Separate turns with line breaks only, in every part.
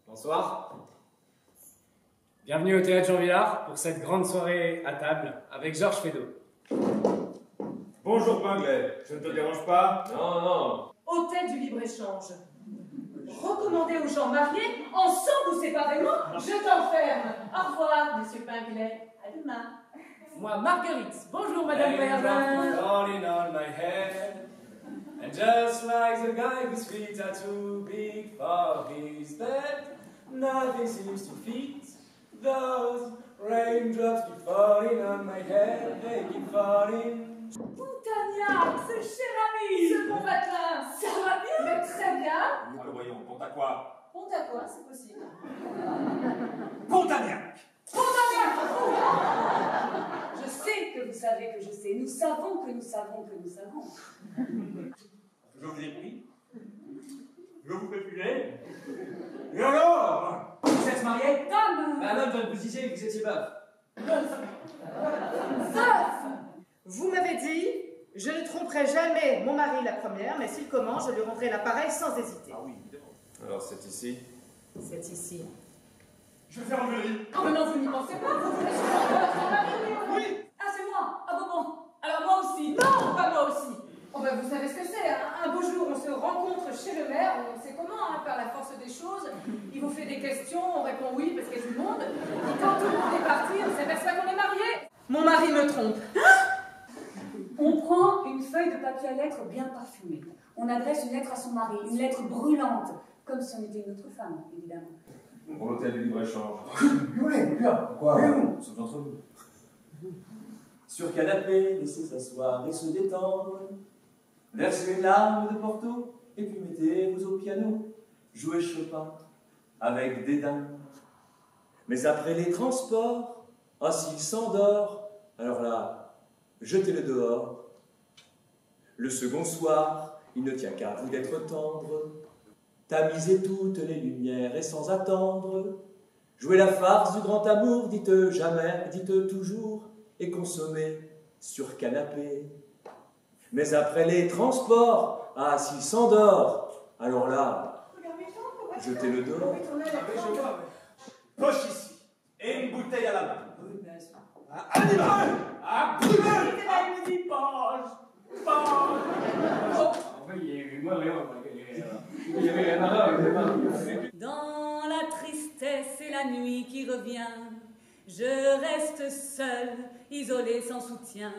Bonsoir. Bienvenue au Théâtre Jean Vilar pour cette grande soirée à table avec Georges Feydeau.
Bonjour Pinglet, je ne te dérange pas?
Non, non.
Hôtel du libre-échange. Recommandé aux gens mariés, ensemble ou séparément, je t'enferme. Au revoir, monsieur Pinglet. À demain.
Moi, Marguerite. Bonjour, Madame Verdun.
Falling on my head. And just like the guy whose feet are too big for his bed, nothing seems to fit. Those raindrops keep falling on my head, they keep falling.
Montagnac, ce cher ami. Ce bon patelin. Ça va bien? Mais très bien.
Nous te voyons, compte à quoi?
Compte à quoi, c'est possible?
Pontagnac!
Je sais que vous savez que je sais. Nous savons que nous savons que nous savons.
Je vous ai pris? Je vous fais filer? Et alors?
Vous êtes marié?
Dame!
Un homme vient de vous dire que vous étiez veuf.
Veuf!
Vous m'avez dit, je ne tromperai jamais mon mari la première, mais s'il commence, je lui rendrai l'appareil sans hésiter.
Ah oui, évidemment.
Alors c'est ici?
C'est ici.
Je vais faire enlever le lit.
Oh mais non, vous n'y pensez pas, vous voulez sûrement que votre mari, oui. Ah, c'est moi. Ah bon. Alors moi aussi. Non, pas moi aussi. Oh ben vous savez ce que c'est, hein. Un beau jour, on se rencontre chez le maire, on sait comment, hein, par la force des choses. Il vous fait des questions, on répond oui parce qu'il y a du monde. Et quand tout le monde est parti, on s'aperçoit qu'on est mariés. Mon mari me trompe.
On prend une feuille de papier à lettres bien parfumée. On adresse une lettre à son mari, une lettre brûlante, comme si on était une autre femme, évidemment.
Pour l'hôtel du libre-échange.
Oui, bien. Quoi?
Sauf entre nous. Sur canapé, laissez s'asseoir et se détendre. Versez une larme de Porto, et puis mettez-vous au piano. Jouez Chopin, avec dédain. Mais après les transports, s'il s'endort, alors là, jetez-le dehors. Le second soir, il ne tient qu'à vous d'être tendre. Tamisez toutes les lumières et sans attendre. Jouez la farce du grand amour, dites jamais, dites toujours, et consommez sur canapé. Mais après les transports, s'il s'endort, alors là, jetez-le dehors.
Poche ici, et une bouteille à la main.
Un animal!
À brûler!
Dans la tristesse et la nuit qui revient, je reste seule, isolée sans soutien,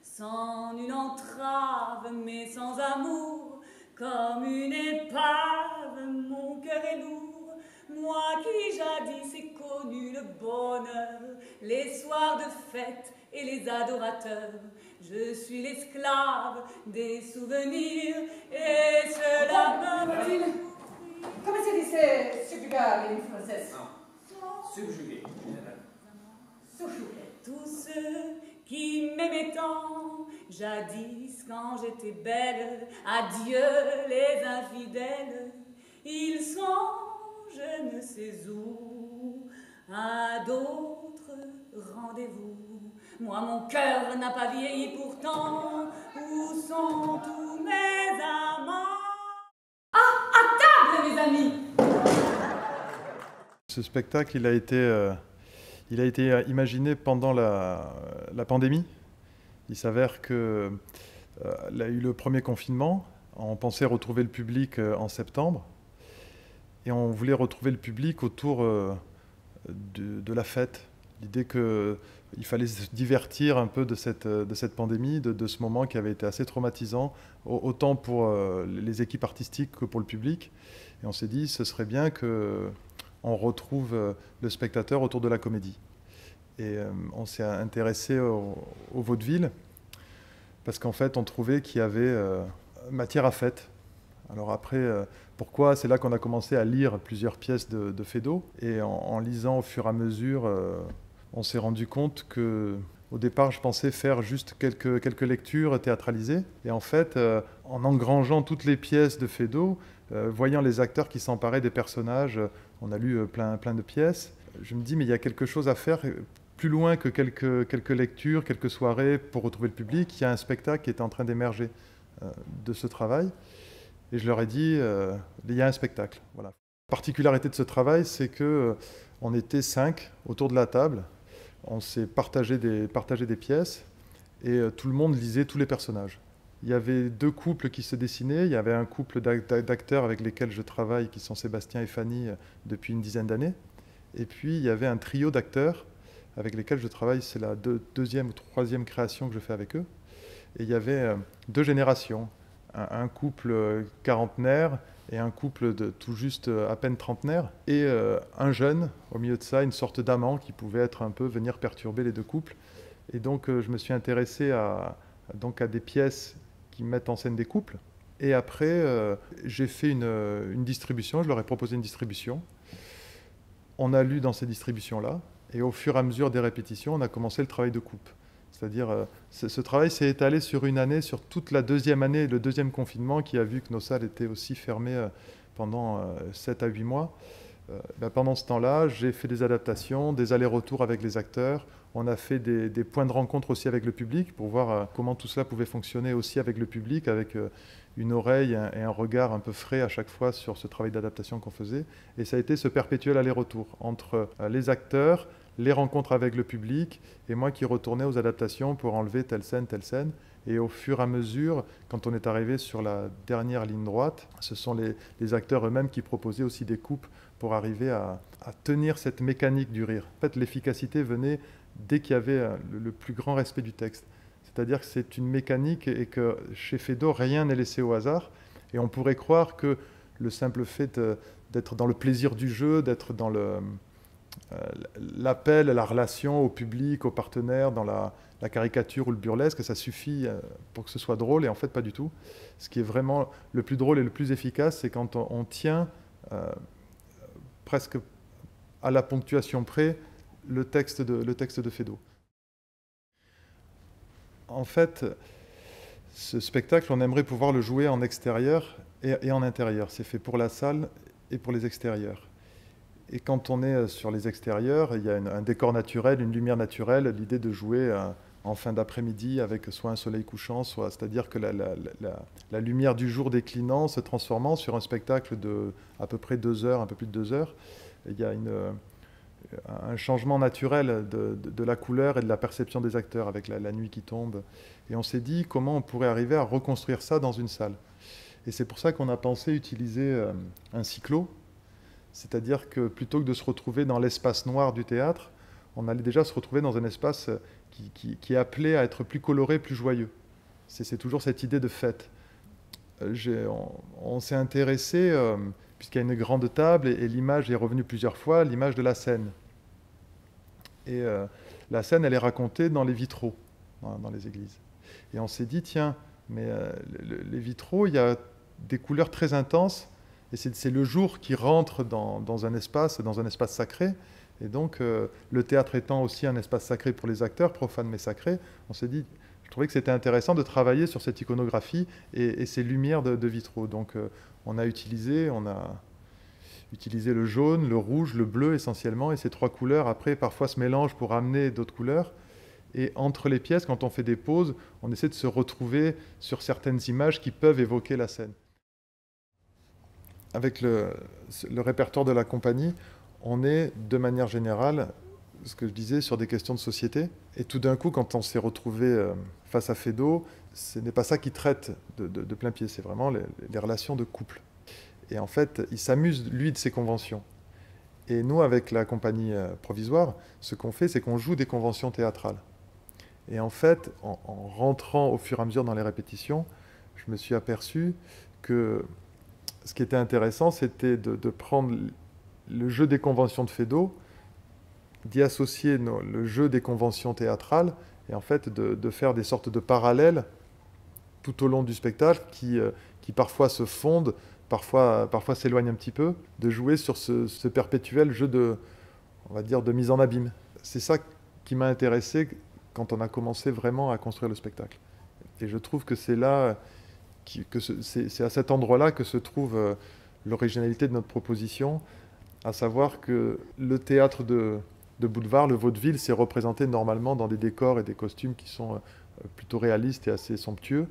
sans une entrave, mais sans amour, comme une épave, mon cœur est lourd. Moi qui jadis ai connu le bonheur, les soirs de fête et les adorateurs, je suis l'esclave des souvenirs, et cela me...
Come si dice subjugare in francese?
Subjugué.
Tous ceux qui m'aimaient tant, jadis quand j'étais belle, adieu les infidèles, ils sont je ne sais où, à d'autres rendez-vous. Moi mon cœur n'a pas vieilli pourtant, où sont tous mes amants? À table mes amis!
Ce spectacle, il a été imaginé pendant la pandémie. Il s'avère qu'il y a eu le premier confinement. On pensait retrouver le public en septembre. Et on voulait retrouver le public autour de la fête. L'idée qu'il fallait se divertir un peu de cette pandémie, de ce moment qui avait été assez traumatisant, autant pour les équipes artistiques que pour le public. Et on s'est dit, ce serait bien qu'on retrouve le spectateur autour de la comédie. Et on s'est intéressé au vaudeville, parce qu'en fait, on trouvait qu'il y avait matière à fête. Alors après, pourquoi? C'est là qu'on a commencé à lire plusieurs pièces de Feydeau. Et en lisant au fur et à mesure, on s'est rendu compte qu'au départ, je pensais faire juste quelques lectures théâtralisées. Et en fait, en engrangeant toutes les pièces de Feydeau, voyant les acteurs qui s'emparaient des personnages, on a lu plein de pièces. Je me dis, mais il y a quelque chose à faire plus loin que quelques lectures, quelques soirées pour retrouver le public. Il y a un spectacle qui était en train d'émerger de ce travail. Et je leur ai dit, il y a un spectacle. Voilà. La particularité de ce travail, c'est qu'on était 5 autour de la table, on s'est partagé des pièces et tout le monde lisait tous les personnages. Il y avait 2 couples qui se dessinaient, il y avait un couple d'acteurs avec lesquels je travaille, qui sont Sébastien et Fanny, depuis une dizaine d'années. Et puis il y avait un trio d'acteurs avec lesquels je travaille, c'est la deuxième ou troisième création que je fais avec eux. Et il y avait 2 générations, un couple quarantenaire et un couple de tout juste à peine trentenaire, et un jeune, au milieu de ça, une sorte d'amant qui pouvait être un peu venir perturber les 2 couples. Et donc je me suis intéressé à des pièces qui mettent en scène des couples. Et après, j'ai fait une distribution, je leur ai proposé une distribution. On a lu dans ces distributions-là, et au fur et à mesure des répétitions, on a commencé le travail de coupe. C'est-à-dire, ce travail s'est étalé sur une année, sur toute la deuxième année, le deuxième confinement, qui a vu que nos salles étaient aussi fermées pendant 7 à 8 mois. Pendant ce temps-là, j'ai fait des adaptations, des allers-retours avec les acteurs. On a fait des points de rencontre aussi avec le public pour voir comment tout cela pouvait fonctionner aussi avec le public, avec une oreille et un regard un peu frais à chaque fois sur ce travail d'adaptation qu'on faisait. Et ça a été ce perpétuel aller-retour entre les acteurs, les rencontres avec le public, et moi qui retournais aux adaptations pour enlever telle scène, telle scène. Et au fur et à mesure, quand on est arrivé sur la dernière ligne droite, ce sont les acteurs eux-mêmes qui proposaient aussi des coupes pour arriver à tenir cette mécanique du rire. En fait, l'efficacité venait dès qu'il y avait le plus grand respect du texte. C'est-à-dire que c'est une mécanique et que chez Feydeau, rien n'est laissé au hasard. Et on pourrait croire que le simple fait d'être dans le plaisir du jeu, d'être dans l'appel, la relation au public, aux partenaires, dans la caricature ou le burlesque, ça suffit pour que ce soit drôle, et en fait pas du tout. Ce qui est vraiment le plus drôle et le plus efficace, c'est quand on tient presque à la ponctuation près le texte de Feydeau. En fait, ce spectacle, on aimerait pouvoir le jouer en extérieur et en intérieur. C'est fait pour la salle et pour les extérieurs. Et quand on est sur les extérieurs, il y a un décor naturel, une lumière naturelle, l'idée de jouer en fin d'après-midi avec soit un soleil couchant, c'est-à-dire que la lumière du jour déclinant, se transformant sur un spectacle de à peu près 2 heures, un peu plus de 2 heures. Il y a un changement naturel de la couleur et de la perception des acteurs avec la nuit qui tombe. Et on s'est dit comment on pourrait arriver à reconstruire ça dans une salle. Et c'est pour ça qu'on a pensé utiliser un cyclo. C'est-à-dire que plutôt que de se retrouver dans l'espace noir du théâtre, on allait déjà se retrouver dans un espace qui est appelé à être plus coloré, plus joyeux. C'est toujours cette idée de fête. On s'est intéressé, puisqu'il y a une grande table, et l'image est revenue plusieurs fois, l'image de la scène. Et la scène, elle est racontée dans les vitraux, dans les églises. Et on s'est dit, tiens, mais les vitraux, il y a des couleurs très intenses, et c'est le jour qui rentre dans un espace sacré. Et donc, le théâtre étant aussi un espace sacré pour les acteurs, profane mais sacré, on s'est dit, je trouvais que c'était intéressant de travailler sur cette iconographie et ces lumières de vitraux. Donc, on a utilisé le jaune, le rouge, le bleu essentiellement, et ces 3 couleurs, après, parfois se mélangent pour amener d'autres couleurs. Et entre les pièces, quand on fait des pauses, on essaie de se retrouver sur certaines images qui peuvent évoquer la scène. Avec le répertoire de la compagnie, on est de manière générale, ce que je disais, sur des questions de société. Et tout d'un coup, quand on s'est retrouvé face à Feydeau, ce n'est pas ça qui traite de plein pied, c'est vraiment les relations de couple. Et en fait, il s'amuse, lui, de ses conventions. Et nous, avec la compagnie provisoire, ce qu'on fait, c'est qu'on joue des conventions théâtrales. Et en fait, en rentrant au fur et à mesure dans les répétitions, je me suis aperçu que ce qui était intéressant, c'était de prendre le jeu des conventions de Feydeau, d'y associer le jeu des conventions théâtrales, et en fait de faire des sortes de parallèles tout au long du spectacle qui parfois se fondent, parfois s'éloignent un petit peu, de jouer sur ce perpétuel jeu on va dire, de mise en abîme. C'est ça qui m'a intéressé quand on a commencé vraiment à construire le spectacle. Et je trouve que c'est là... c'est à cet endroit-là que se trouve l'originalité de notre proposition, à savoir que le théâtre de boulevard, le vaudeville, c'est représenté normalement dans des décors et des costumes qui sont plutôt réalistes et assez somptueux,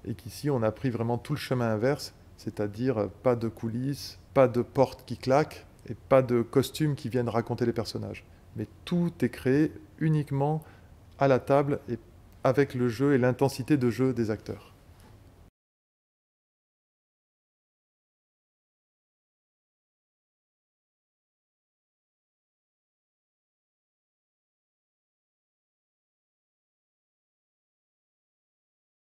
et qu'ici on a pris vraiment tout le chemin inverse, c'est-à-dire pas de coulisses, pas de portes qui claquent et pas de costumes qui viennent raconter les personnages. Mais tout est créé uniquement à la table et avec le jeu et l'intensité de jeu des acteurs.